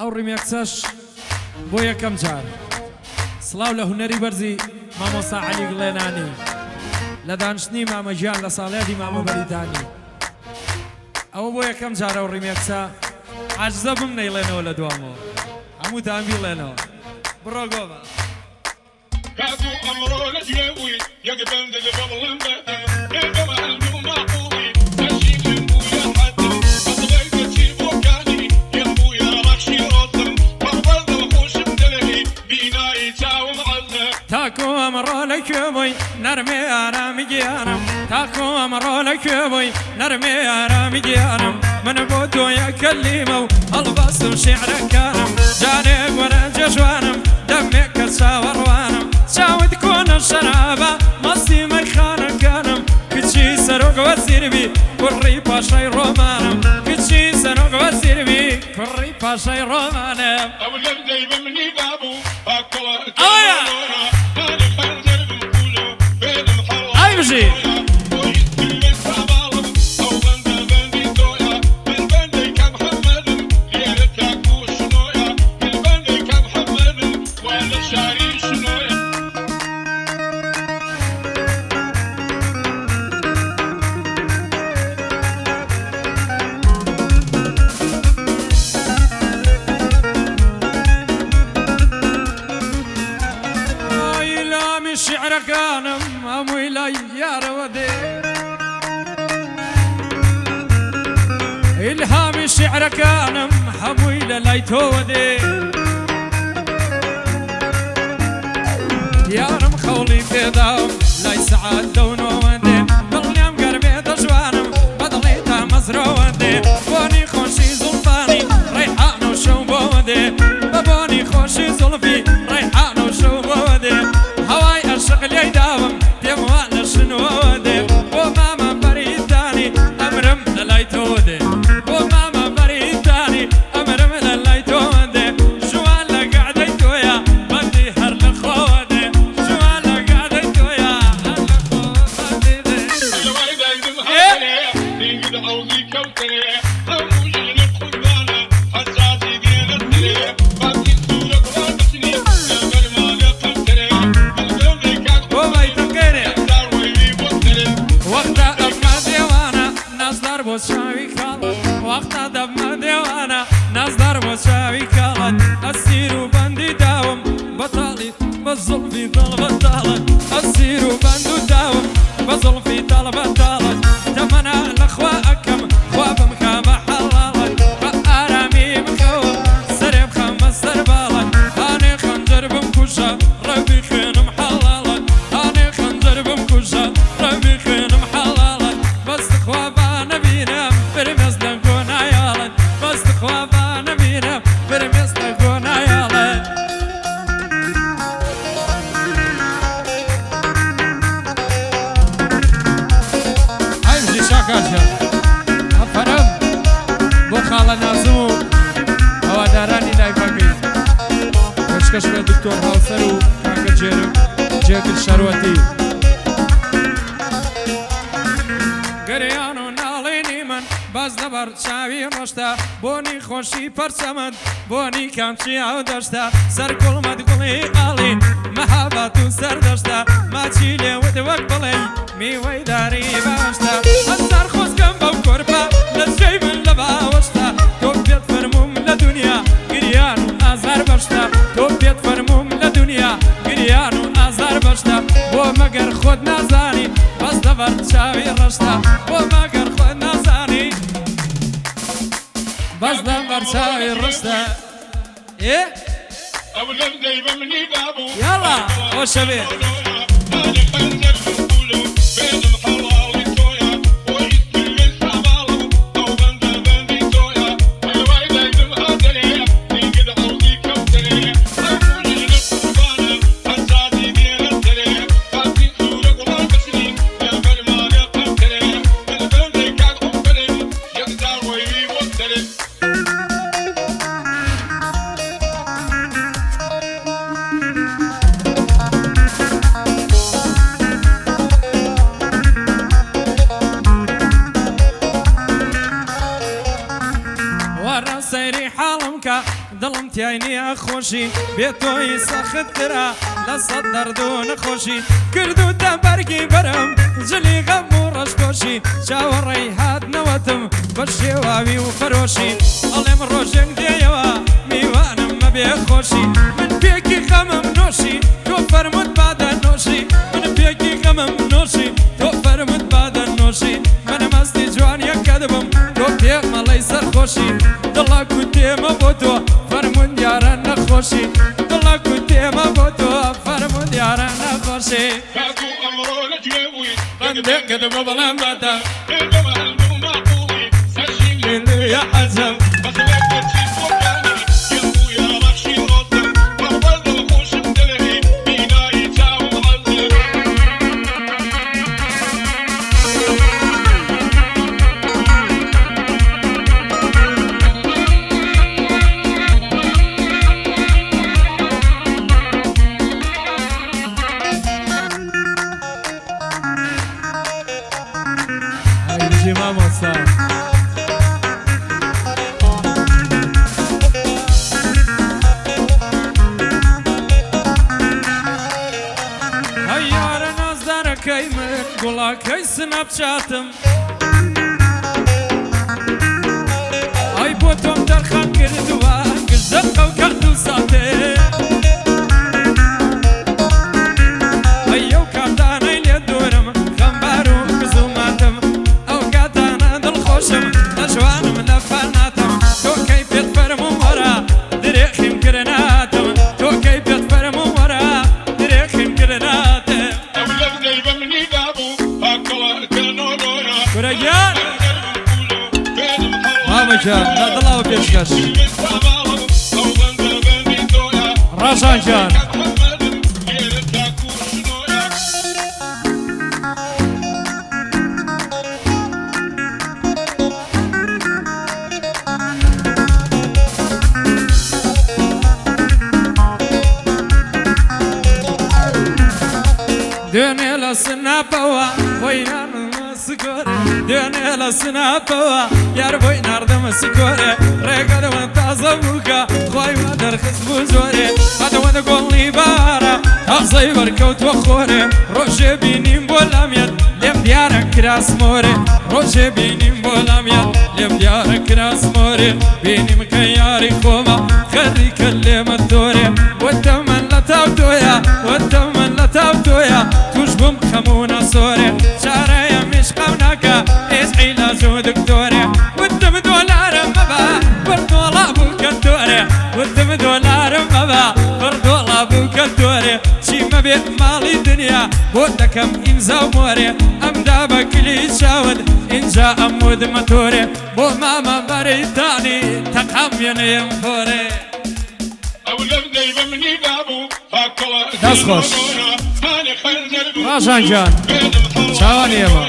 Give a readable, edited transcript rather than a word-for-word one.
ئەو ڕیمێکچەش بۆ یەکەم جار سڵاو لە هونەری بەرزی مامۆستا عەلی گڵێنانی لە دانیشتنی مامە گیان لە ساڵیادی مامە بەریتانی ئەوە بۆ یەکەم جارە ئەو ڕیمێکچە عاجزە بم نەیڵێنەوە لە دوامەوە هەمووتان بیڵێنەوە بڕۆ گۆبە كادوا أمرو لجيوي يقبل دقبل يقبل المعقولي أجيب بويا حد أطغيت تجيب وكاني يا بويا رخشي رطم قبل الخوش بدلي بيناي تاو معلم تاكو أمرو لكيوي نرمي آرامي جيانم تاكو أمرو لكيوي نرمي آرامي جيانم من بودو يا كلمة البصم شعر كانم جانب ولا جشوانم دمك الساوروانم شاود كون الشرابة مصي مخانا كانم كتشي سروق وزير بي كوري باشاي رومانم كتشي سروق وزير بي كوري باشاي رومانم أولاد دايما مني بابو أكبر أويا هذا خنجر بنقوله بين الحرام أي بجي الشعر كانم أموي لا يا رودي إلهام الشعر كانم أموي لا يتودي يا رم خولي في داوم لا يسعد دون ودي ضلني أم قربي تجوانم بدليتها مزرو ودي بوني خوشي زلفاني ريحان وشو بودي بوني خوشي زلفي ريحان وشو بودي هواي الشغل يداوم ديوان شنودي وماما بريداني أمرم للايتودي وماما بريداني أمرم للايتودي جوان لقعديتو يا بدي هر لخودي جوان لقعديتو يا هر لخودي الوالد عندهم حالي يقد عوضي كوتري هموش للقربانة حساسي دين التري باكي سورك وابسني يا مرمى لقلتري وقتا دب ما ديوانا نصدر بوشاوي كالت السير وبندي داوم بطالي بظل في طلب الطالت السير وبندو داوم بظل في طلب الطالت تمنى الأخوة أكم خواب مخابة حلالت فأرامي مخوب سرب خمس سربالت أنا خنجر بمكوشة ربي خين محلالت أنا خنجر بمكوشة ربي خين محلالت بس خوابا نبينا برمز لقونا يالت بس خوابا نبينا برمز لقونا يالت هاي بجي شاكاشا أفرم بخالة نازمو هواداراني لايفاكي كشكش دكتور هاوسرو كاكا جيرم جيكل شروتي قريانو ناليني من باز دبر شاوي رشتا بوني خوشي برسمد بوني كامشي عودشتا سر كل ما تقولي آلين محباتو سر دشتا ما تشيلي ودوك بلي ميوي داري باشتا السر خوز قنبا وكوربا للجيب لباوشتا توبيت فرموم لدنيا قريانو آزار بشتا توبيت فرموم لدنيا قريانو آزار بشتا بو مگر خود نازاني باز دبر شاوي رشتا بو مگر خود نازاني باز دبر شاوي رشتا ايه أولاد دايما مني بابو يلا وشبيه هذا خنجر بنقوله بين الحلال تويا ويسكر السعبالو أو بندي تويا الوالد عندهم حالي يقد عوضي كوتري هموش للقربانة حساسي دين التري باكي سورك وابسني يا مرمى لقلتري البندي كان حبري يقدر ويلي وتري سيري حالمك دڵم تیاینی خۆشی بێتۆی سەختترا لە سەد دەردوو نەخۆشی کردوتە بەرگی بەرم جلی غەم و ڕەشکۆشی چاوەڕێی هاتنەوەتم بە شێواوی و فەرۆشی ئەڵێم ڕۆژێک دێیەوە میوانم مەبێ خۆشی من پێکی خەمم نۆشی تۆ فەرموت بادە نۆشی من پێکی خەمم نۆشی تۆ فەرموت بادە نۆشی منە مەستی جوانیەکە دەبم تۆ پێ مەڵەی سەرخۆشی دڵە کوتێمە بۆ تۆ فەرموون دیارە نەخۆشی دڵە کوتێمە بۆ تۆ فەرموون دیارە نەخۆشی کاکو ئەمڕۆ لە گوێبووی بەندێکە دەبە بەڵام بەدە پێدەمە هەڵدوو ماقوڵی سەرشین لێ عەجەب بەخلێک بەچی بۆکانی گەڵبوو یا ڕەخشی ڕۆتم بەڕبەر دڵخۆشم دەلێ بینایی چاوم عەزم هایجی مامۆستا ئەی یارە نازدارەکەی من گوڵاکەی سنەپچاتم ئەی بۆ تۆم دەرخەم کردووە گژدە قەوکەت و ساتێ ئەی ئەو کاتانەی لێ دوورم خەمبار و کزوماتم ئەو کاتانە دڵخۆشم نەجوانم لە فەرناتم تۆکەی پێت فەرموم وەرە درێخیم کردناتم تۆکەی پێت فەرموم وەرە درێخیم کردناتم ئەو لەبدەی بە منی دابوو پاکەوەکەنۆرۆرە کورەگیان مامەجان لە دڵاوە پێشکەش ڕەشانجان دوێنێ لە سناپەوە بۆی نانمە سکۆرە دوێنێ لە سناپەوە یار بۆی ناردەمە سکۆرە ڕێگە دەوە تازە بووکە خوای وا دەرخست بوو زۆرێ هەدەوەدە گۆڵی بارە تازەی بەرکەوتوە خۆرێ ڕۆژێ بینیم بۆ لامێت لێم دیارە کراسمۆرێ ڕۆژێ بینیم بۆ لامێت لێم دیارە کراسمۆرێ بینیم کە یاری خۆمە خەریکە لێمە تۆرێ وەتە من لە تاو تۆیە وەتە من لە تاو تۆیە توش بووم خەمونە سۆرێ چارەیە میشقەو ناکە هیچ عیلاج و دکتۆرێ وتم دۆلارم مەبە بەردۆڵا بوو کە تۆرێ وتم دۆلارم مەبە بەردۆڵا بوو کە تۆرێ چی مەبێت ماڵی دنیا بۆ دەکەم ئیمزا و مۆرێ ئەمدا بە کلی چاوت ئینجا ئەمود مەتۆرێ بۆ مامە بەرەیتانی تەقام وێنەیەم خۆرێ دەست خۆش ڕەشانجان چاوانی ئێمە